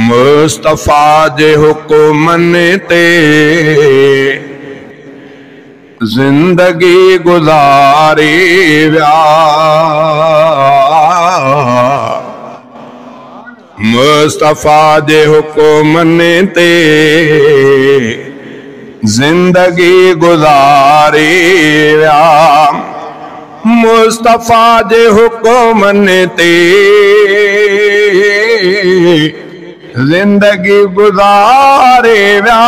मुस्तफा जे हुक्मन ते जिंदगी गुजारी व्या मुस्तफा जे हुक्मन ते जिंदगी गुजारी व्या मुस्तफा जे हुक्मन ते जिंदगी गुजारे व्या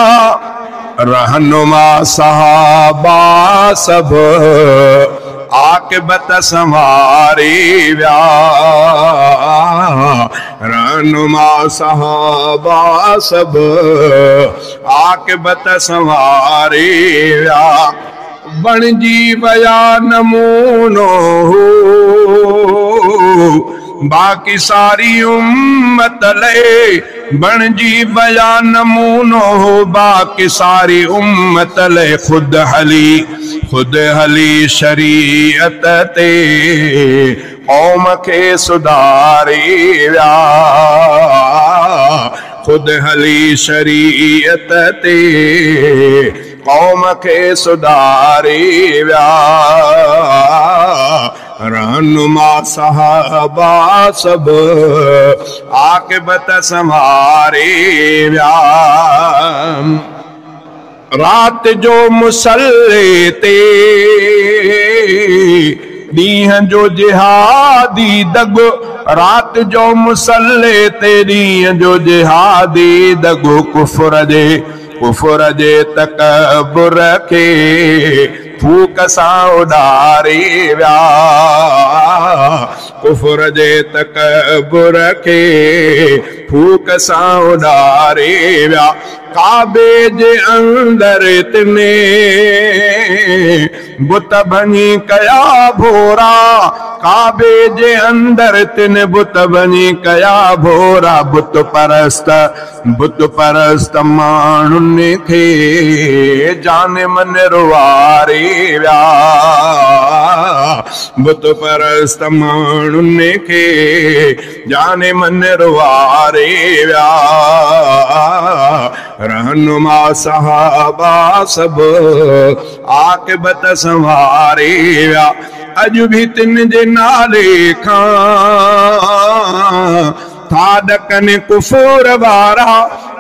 रहनुमा सहाबा सब आक़िबत संवारी व्या रहनुमा सहाबा सब आक़िबत संवारी व्या बणजी वया नमूनो बाकी सारी उम्मत ले बणजी वया नमूनो बाकी सारी उम्मत ले खुद हली शरीयत ते कौम के सुधारी व्या खुद हली शरीयत ते कौम के सुधारी व्या रहनुमा सहाबा सब आक़िबत संवारी व्या रात जो मुसल्ले ते ॾींहं जो जिहादी दगो रात जो मुसल्ले ते ॾींहं जो जिहादी दगो कुफर जे तकबुर के फूक सां उॾारी व्या कुफर जे तकबुर के फूक सां उॾारी व्या काबे जे अंदर इतने बुत बनी कया भोरा काबे जे अंदर तिन बुत बनी कया भोरा बुत परस्त माण्हुनि खे जान मन रुवारी व्या बुत परस्त माण्हुनि खे जान मन रुवारी व्या रहनुमा सहाबा सब आक़िबत संवारी व्या अज भी तिन जे नाले खां था ॾकनि कुफर वारा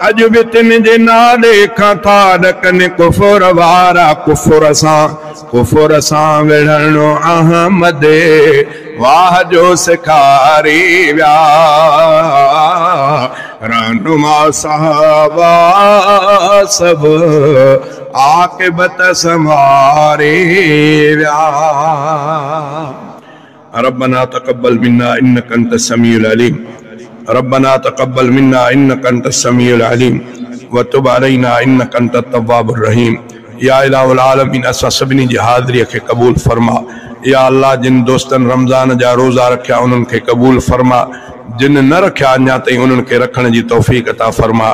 अज भी तिन जे नाले खां था ॾकनि कुफर वारा कुफर सां विढ़णो अहमद वाह जो सिखारी व्या रहनुमा सहाबा सब आक़िबत संवारी व्या रब्बना तक़ब्बल मिन्ना इन्नका अंतस समीउल अलीम रब्बना तक़ब्बल मिन्ना इन्नका अंतस समीउल अलीम व तुब अलैना इन्नका अंतत तव्वाबुर रहीम या इलाहुल आलमीन असां सभिनी जी हाज़िरी खे क़बूल फरमा या अल्लाह जिन दोस्तन रमज़ान जा रोज़ा रखिया उन्हनि खे क़बूल फरमा जिन न रखिया अञा ताईं उन्हनि खे रखण जी तौफ़ीक़ अता फरमा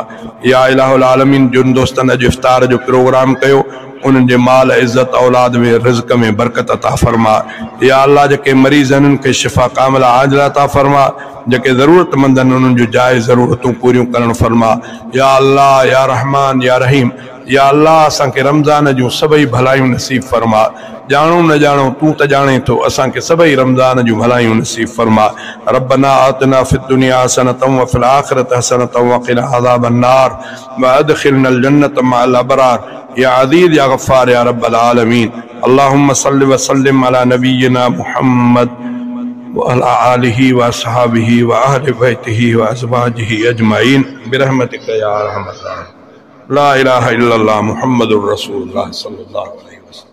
या इलाहुल आलमीन जिन दोस्तन अॼु इफ्तार जो प्रोग्राम कयो उन्हनि जे माल इज़्ज़त औलाद में रिज़्क़ में बरकत अता फरमा या अल्लाह जेके मरीज़ उन्हनि खे शिफ़ा कामिला आजिला अता फरमा जेके ज़रूरतमंद आहिनि उन्हनि जूं जाइज़ ज़रूरतूं पूरियूं करण फरमा या अल्लाह या रहमान या रहीम या अल्लाह असांखे रमज़ान जूं सभई भलायूं नसीब फरमा जानो न जानो तू त जाने तो असांखे सभई रमज़ान जूं भलायूं नसीब फरमा रब्बना आतिना फिद दुनिया हसनतम व फिल आखिरति हसनतम व क़िना अज़ाबन नार व अदखिलनल जन्नत मअल अबरार या अज़ीज़ या गफ़्फ़ार या रब्बल आलमीन अल्लाहुम्मा सल्लि व सल्लिम अला नबिय्यिना मुहम्मद व अला आलिहि व अस्हाबिहि व अहलि बैतिहि व अज़वाजिहि अजमईन बिरहमतिका या अरहमर राहिमीन ला इलाहा इल्लल्लाह मुहम्मदुर रसूलुल्लाह सल्लल्लाहु अलैहि